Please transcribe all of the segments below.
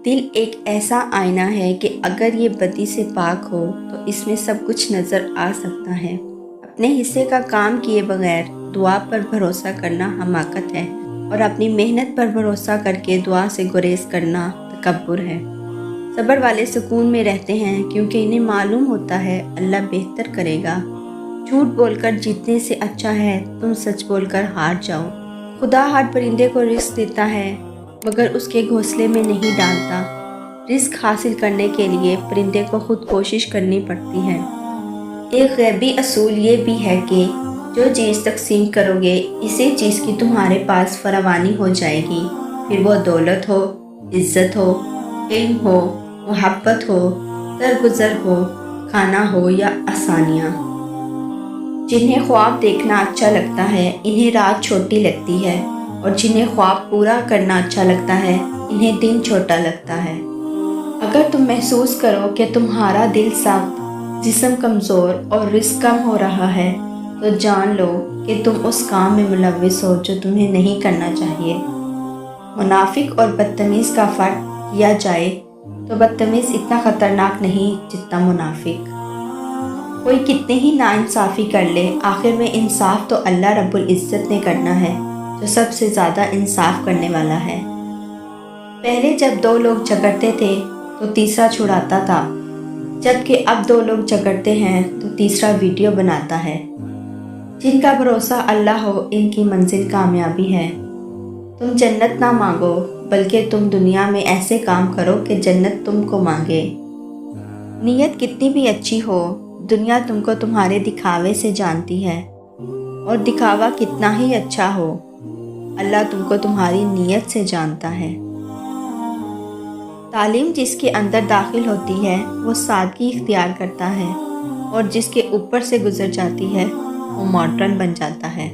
دل ایک ایسا آئینہ ہے کہ اگر یہ بدی سے پاک ہو تو اس میں سب کچھ نظر آ سکتا ہے۔ اپنے حصے کا کام کیے بغیر دعا پر بھروسہ کرنا حماقت ہے، اور اپنی محنت پر بھروسہ کر کے دعا سے گریز کرنا تکبر ہے۔ صبر والے سکون میں رہتے ہیں کیونکہ انہیں معلوم ہوتا ہے اللہ بہتر کرے گا۔ جھوٹ بول کر جیتنے سے اچھا ہے تم سچ بول کر ہار جاؤ۔ خدا ہر پرندے کو رزق دیتا ہے مگر اس کے گھونسلے میں نہیں ڈالتا۔ رزق حاصل کرنے کے لیے پرندے کو خود کوشش کرنی پڑتی ہے۔ ایک غیبی اصول یہ بھی ہے کہ جو چیز تقسیم کرو گے اسی چیز کی تمہارے پاس فراوانی ہو جائے گی، پھر وہ دولت ہو، عزت ہو، علم ہو، محبت ہو، درگزر ہو، کھانا ہو یا آسانیاں۔ جنہیں خواب دیکھنا اچھا لگتا ہے انہیں رات چھوٹی لگتی ہے، اور جنہیں خواب پورا کرنا اچھا لگتا ہے انہیں دن چھوٹا لگتا ہے۔ اگر تم محسوس کرو کہ تمہارا دل سخت، جسم کمزور اور رزق کم ہو رہا ہے تو جان لو کہ تم اس کام میں ملوث ہو جو تمہیں نہیں کرنا چاہیے۔ منافق اور بدتمیز کا فرق کیا جائے تو بدتمیز اتنا خطرناک نہیں جتنا منافق۔ کوئی کتنی ہی ناانصافی کر لے، آخر میں انصاف تو اللہ رب العزت نے کرنا ہے جو سب سے زیادہ انصاف کرنے والا ہے۔ پہلے جب دو لوگ جھگڑتے تھے تو تیسرا چھڑاتا تھا، جبکہ اب دو لوگ جھگڑتے ہیں تو تیسرا ویڈیو بناتا ہے۔ جن کا بھروسہ اللہ ہو ان کی منزل کامیابی ہے۔ تم جنت نہ مانگو بلکہ تم دنیا میں ایسے کام کرو کہ جنت تم کو مانگے۔ نیت کتنی بھی اچھی ہو، دنیا تم کو تمہارے دکھاوے سے جانتی ہے، اور دکھاوا کتنا ہی اچھا ہو، اللہ تم کو تمہاری نیت سے جانتا ہے۔ تعلیم جس کے اندر داخل ہوتی ہے وہ سادگی اختیار کرتا ہے، اور جس کے اوپر سے گزر جاتی ہے وہ ماڈرن بن جاتا ہے۔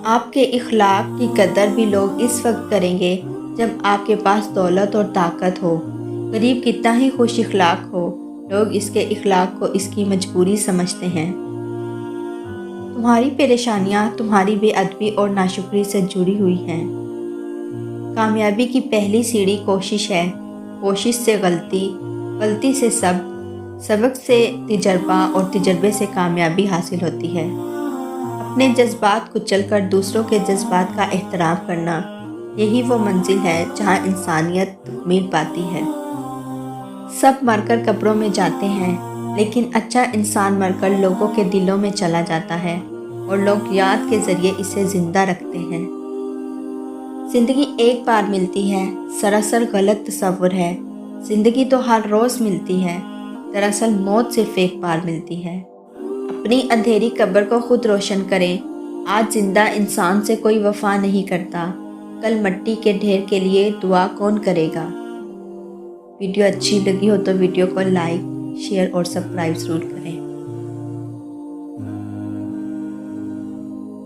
آپ کے اخلاق کی قدر بھی لوگ اس وقت کریں گے جب آپ کے پاس دولت اور طاقت ہو۔ غریب کتنا ہی خوش اخلاق ہو، لوگ اس کے اخلاق کو اس کی مجبوری سمجھتے ہیں۔ تمہاری پریشانیاں تمہاری بے ادبی اور ناشکری سے جڑی ہوئی ہیں۔ کامیابی کی پہلی سیڑھی کوشش ہے، کوشش سے غلطی، غلطی سے سبق سے تجربہ، اور تجربے سے کامیابی حاصل ہوتی ہے۔ اپنے جذبات کو چل کر دوسروں کے جذبات کا احترام کرنا، یہی وہ منزل ہے جہاں انسانیت تکمیل پاتی ہے۔ سب مر کر قبروں میں جاتے ہیں، لیکن اچھا انسان مر کر لوگوں کے دلوں میں چلا جاتا ہے، اور لوگ یاد کے ذریعے اسے زندہ رکھتے ہیں۔ زندگی ایک بار ملتی ہے، سراسر غلط تصور ہے۔ زندگی تو ہر روز ملتی ہے، دراصل موت صرف ایک بار ملتی ہے۔ اپنی اندھیری قبر کو خود روشن کریں۔ آج زندہ انسان سے کوئی وفا نہیں کرتا، کل مٹی کے ڈھیر کے لیے دعا کون کرے گا؟ ویڈیو اچھی لگی ہو تو ویڈیو کو لائک، شیئر اور سبسکرائب ضرور کریں۔